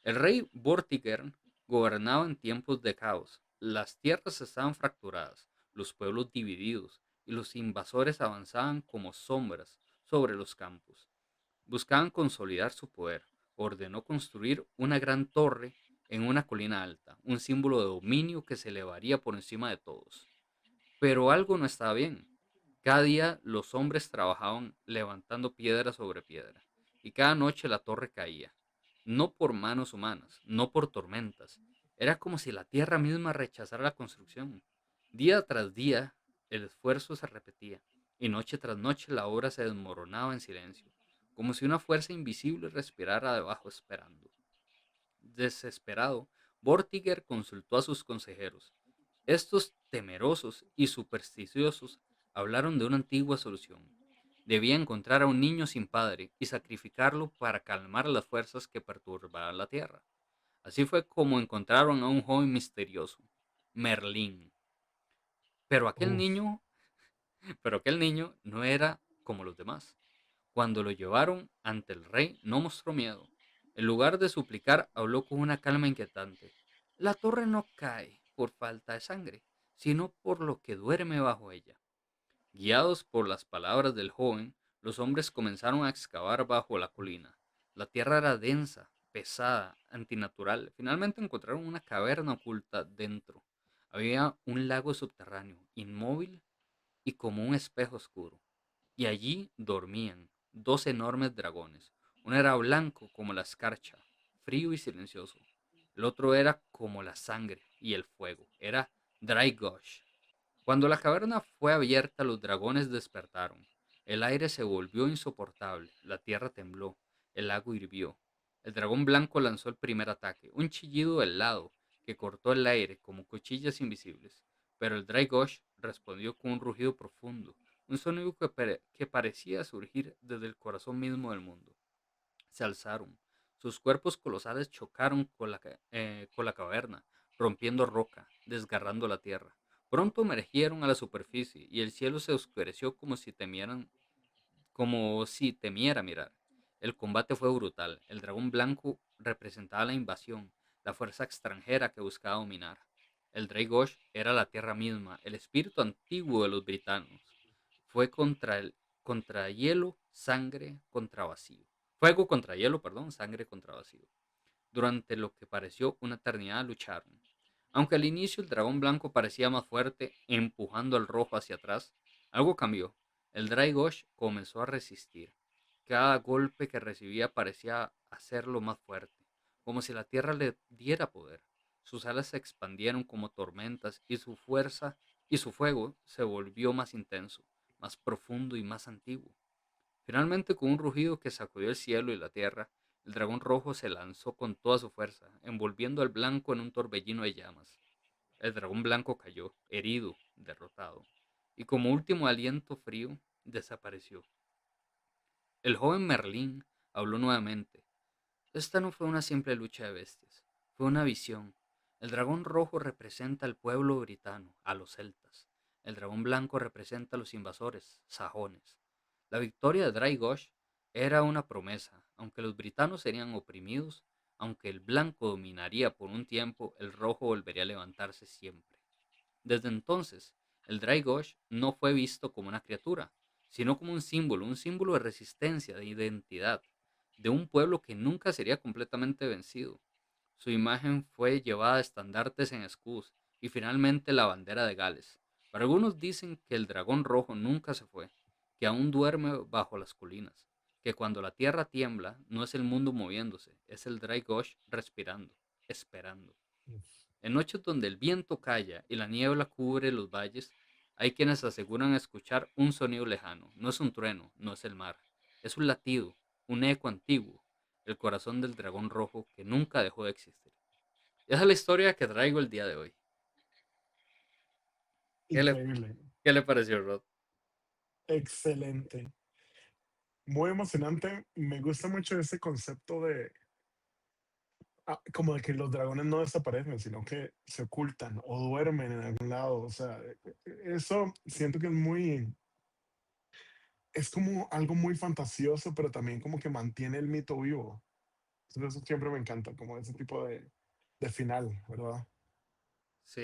El rey Vortigern gobernaba en tiempos de caos. Las tierras estaban fracturadas, los pueblos divididos, y los invasores avanzaban como sombras sobre los campos. Buscaban consolidar su poder. Ordenó construir una gran torre en una colina alta, un símbolo de dominio que se elevaría por encima de todos. Pero algo no estaba bien. Cada día los hombres trabajaban levantando piedra sobre piedra, y cada noche la torre caía. No por manos humanas, no por tormentas. Era como si la tierra misma rechazara la construcción. Día tras día el esfuerzo se repetía, y noche tras noche la obra se desmoronaba en silencio, como si una fuerza invisible respirara debajo esperando. Desesperado, Vortiger consultó a sus consejeros. Estos, temerosos y supersticiosos, hablaron de una antigua solución. Debía encontrar a un niño sin padre y sacrificarlo para calmar las fuerzas que perturbaban la tierra. Así fue como encontraron a un joven misterioso, Merlín. Pero aquel uf, niño, pero aquel niño no era como los demás. Cuando lo llevaron ante el rey, no mostró miedo. En lugar de suplicar, habló con una calma inquietante. La torre no cae por falta de sangre, sino por lo que duerme bajo ella. Guiados por las palabras del joven, los hombres comenzaron a excavar bajo la colina. La tierra era densa, pesada, antinatural. Finalmente encontraron una caverna oculta dentro. Había un lago subterráneo, inmóvil y como un espejo oscuro. Y allí dormían dos enormes dragones. Uno era blanco como la escarcha, frío y silencioso. El otro era como la sangre y el fuego. Era Draigosh. Cuando la caverna fue abierta, los dragones despertaron. El aire se volvió insoportable, la tierra tembló, el lago hirvió. El dragón blanco lanzó el primer ataque, un chillido helado que cortó el aire como cuchillas invisibles. Pero el Draigosh respondió con un rugido profundo, un sonido que parecía surgir desde el corazón mismo del mundo. Se alzaron. Sus cuerpos colosales chocaron con la caverna, rompiendo roca, desgarrando la tierra. Pronto emergieron a la superficie y el cielo se oscureció como si temiera mirar. El combate fue brutal. El dragón blanco representaba la invasión, la fuerza extranjera que buscaba dominar. El Draigosh era la tierra misma, el espíritu antiguo de los britanos. Fue contra hielo, sangre contra vacío. Fuego contra hielo, perdón, sangre contra vacío. Durante lo que pareció una eternidad lucharon. Aunque al inicio el dragón blanco parecía más fuerte, empujando al rojo hacia atrás, algo cambió. El Draigosh comenzó a resistir. Cada golpe que recibía parecía hacerlo más fuerte, como si la tierra le diera poder. sus alas se expandieron como tormentas y su fuerza y su fuego se volvió más intenso, más profundo y más antiguo. Finalmente, con un rugido que sacudió el cielo y la tierra, el dragón rojo se lanzó con toda su fuerza, envolviendo al blanco en un torbellino de llamas. El dragón blanco cayó, herido, derrotado, y como último aliento frío, desapareció. El joven Merlín habló nuevamente. Esta no fue una simple lucha de bestias, fue una visión. El dragón rojo representa al pueblo britano, a los celtas. El dragón blanco representa a los invasores, sajones. La victoria de Draigosh era una promesa, aunque los britanos serían oprimidos, aunque el blanco dominaría por un tiempo, el rojo volvería a levantarse siempre. Desde entonces, el Draigosh no fue visto como una criatura, sino como un símbolo de resistencia, de identidad, de un pueblo que nunca sería completamente vencido. Su imagen fue llevada a estandartes en escudos y finalmente la bandera de Gales. Pero algunos dicen que el dragón rojo nunca se fue, que aún duerme bajo las colinas, que cuando la tierra tiembla no es el mundo moviéndose, es el Draigosh respirando, esperando. En noches donde el viento calla y la niebla cubre los valles, hay quienes aseguran escuchar un sonido lejano. No es un trueno, no es el mar. Es un latido, un eco antiguo, el corazón del dragón rojo que nunca dejó de existir. Esa es la historia que traigo el día de hoy. ¿Qué le, Increíble, qué le pareció, Rod? excelente, muy emocionante. Me gusta mucho ese concepto de como de que los dragones no desaparecen, sino que se ocultan o duermen en algún lado. O sea, eso siento que es como algo muy fantasioso, pero también como que mantiene el mito vivo. Entonces, eso siempre me encanta, como ese tipo de final, ¿verdad? Sí,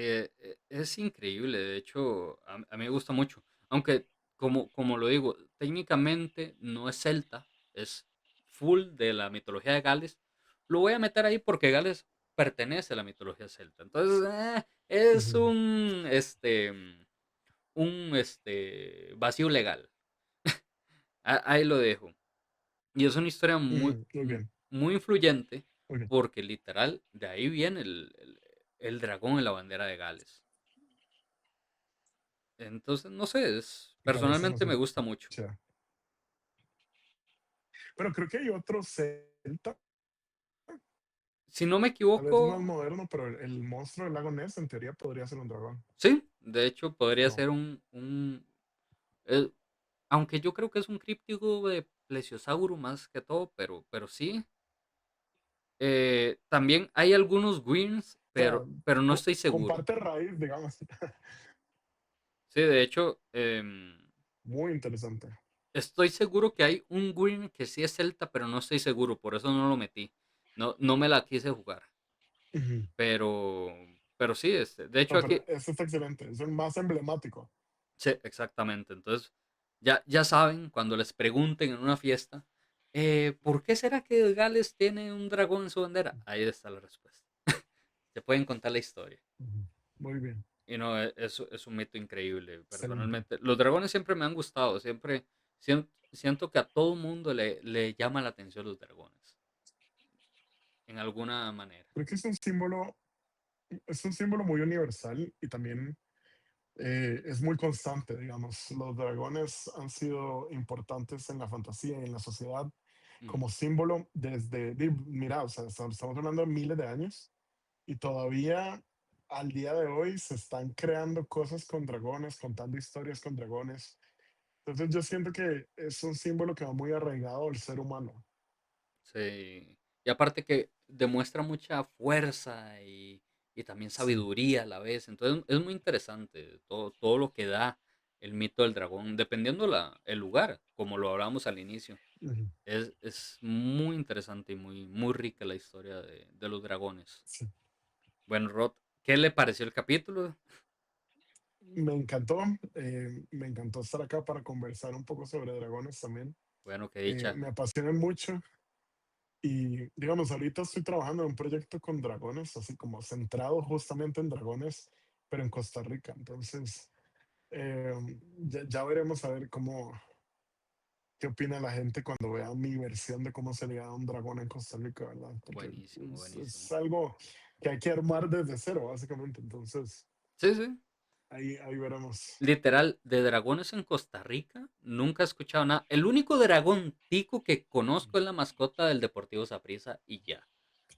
es increíble, de hecho, a mí me gusta mucho. Aunque, como lo digo, técnicamente no es celta, es full de la mitología de Gales. Lo voy a meter ahí porque Gales pertenece a la mitología celta. Entonces, es Ujú, vacío legal. Ahí lo dejo. Y es una historia ujú, muy bien, muy influyente muy bien. porque literal de ahí viene el dragón en la bandera de Gales. Entonces, no sé, Me parece, no personalmente sé, me gusta mucho. chévere. Pero creo que hay otro celta, Si no me tal vez más equivoco, moderno, pero el monstruo del lago Ness en teoría podría ser un dragón, sí, de hecho podría ¿o no? ser eh, aunque yo creo que es un críptico de plesiosauro más que todo, pero sí. También hay algunos Gwyrms, O sea, pero no estoy seguro. comparte raíz, digamos. Sí, de hecho, Muy interesante. estoy seguro que hay un Gwyn que sí es celta, pero no estoy seguro, por eso no lo metí. No, no me la quise jugar. Ujú. Pero, pero sí, de hecho No, pero aquí, eso está excelente. Es el más emblemático. sí, exactamente. Entonces, ya saben, cuando les pregunten en una fiesta, ¿por qué será que Gales tiene un dragón en su bandera? Ahí está la respuesta. Se pueden contar la historia. Ujú. Muy bien. Y no, es un mito increíble, Excelente. personalmente. Los dragones siempre me han gustado, siempre siento que a todo mundo le llama la atención los dragones, en alguna manera. Creo que es un símbolo muy universal y también es muy constante, digamos. Los dragones han sido importantes en la fantasía y en la sociedad Mm, como símbolo mira, o sea, estamos hablando de miles de años y todavía al día de hoy se están creando cosas con dragones, contando historias con dragones. Entonces yo siento que es un símbolo que va muy arraigado al ser humano. sí. Y aparte que demuestra mucha fuerza y también Sí. sabiduría a la vez. Entonces es muy interesante todo lo que da el mito del dragón, dependiendo el lugar, como lo hablamos al inicio. Ujú. Es muy interesante y muy rica la historia de los dragones. Sí. Bueno, Rod, ¿qué le pareció el capítulo? Me encantó estar acá para conversar un poco sobre dragones también. Bueno, qué dicha. Me apasionan mucho y, digamos, ahorita estoy trabajando en un proyecto con dragones, así como centrado justamente en dragones, pero en Costa Rica. Entonces, eh, ya veremos a ver qué opina la gente cuando vea mi versión de cómo sería un dragón en Costa Rica, ¿verdad? Porque Buenísimo, es buenísimo. algo que hay que armar desde cero, básicamente. Entonces, Sí, sí. ahí veremos. Literal, de dragones en Costa Rica, nunca he escuchado nada. El único dragón tico que conozco es la mascota del Deportivo Saprissa y ya.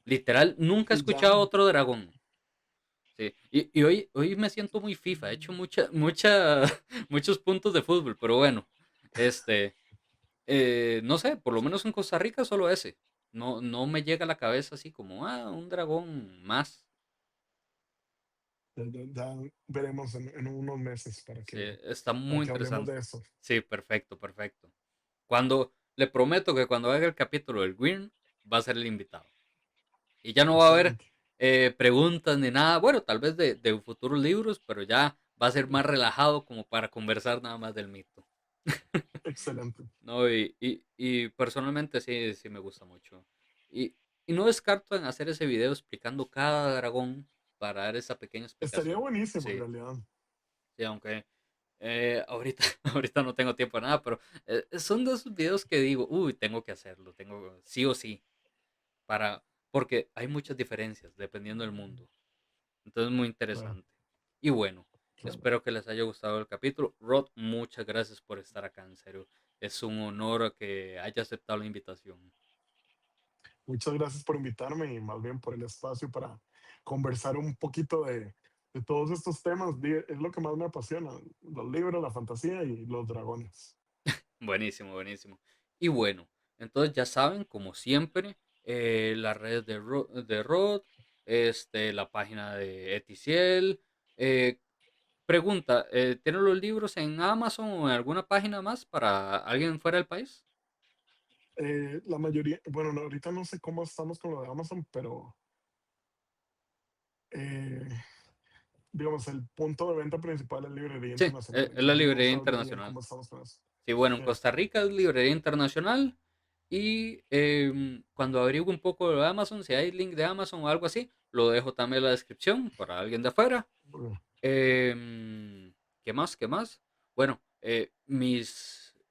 Literal, nunca he Y ya, escuchado otro dragón. Sí. Y hoy me siento muy FIFA. He hecho muchos puntos de fútbol, pero bueno. Este, no sé, por lo menos en Costa Rica solo ese. No, no me llega a la cabeza así como, un dragón más. ya veremos en unos meses Sí, está para muy que hablemos interesante. de eso. Sí, perfecto, perfecto. Le prometo que cuando haga el capítulo del Green, va a ser el invitado. Y ya no va a haber Excelente, preguntas ni nada. Bueno, tal vez de futuros libros, pero ya va a ser más relajado como para conversar nada más del mito. excelente. No, y personalmente sí, sí me gusta mucho. Y, y no descarto en hacer ese video explicando cada dragón para dar esa pequeña Estaría explicación. buenísimo en Sí, realidad. sí, aunque ahorita, ahorita no tengo tiempo de nada, pero son de esos videos que digo, uy, tengo que hacerlo, tengo sí o sí, para, porque hay muchas diferencias dependiendo del mundo. Entonces, muy Claro, interesante. Y bueno, claro. espero que les haya gustado el capítulo. Rod, muchas gracias por estar acá, en serio. Es un honor que haya aceptado la invitación. Muchas gracias por invitarme y más bien por el espacio para conversar un poquito de todos estos temas. Es lo que más me apasiona, los libros, la fantasía y los dragones. Buenísimo, buenísimo. Y bueno, entonces ya saben, como siempre, las redes de Rod, la página de Eticiel. Eh, Pregunta, ¿tienen los libros en Amazon o en alguna página más para alguien fuera del país? La mayoría, bueno, no, ahorita no sé cómo estamos con lo de Amazon, pero eh, digamos, el punto de venta principal es librería Sí, internacional. es la Entonces no librería sabría bien internacional. cómo estamos con eso. Sí, bueno, en Eh, Costa Rica es librería internacional. Y cuando averiguo un poco de Amazon, si hay link de Amazon o algo así, lo dejo también en la descripción para alguien de afuera. bueno, ¿Qué más? ¿Qué más? Bueno,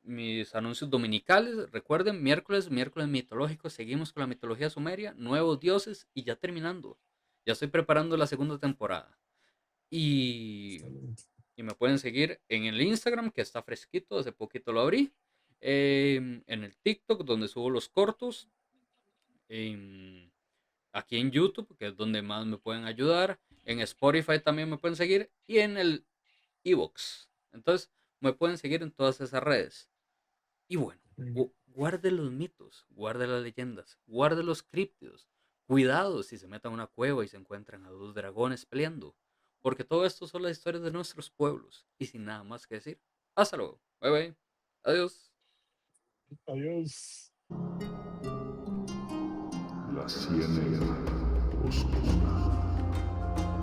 mis anuncios dominicales, recuerden, miércoles mitológico, seguimos con la mitología sumeria, nuevos dioses y ya terminando. Ya estoy preparando la segunda temporada. Y, excelente. y me pueden seguir en el Instagram, que está fresquito, hace poquito lo abrí. En el TikTok, donde subo los cortos. em, Aquí en YouTube, que es donde más me pueden ayudar. En Spotify también me pueden seguir. Y en el Evox. Entonces, me pueden seguir en todas esas redes. Y bueno, guarde los mitos, guarde las leyendas, guarde los críptidos. Cuidado si se metan a una cueva y se encuentran a dos dragones peleando. Porque todo esto son las historias de nuestros pueblos. Y sin nada más que decir, hasta luego. Bye bye. Adiós. Adiós. La ciénaga oscura.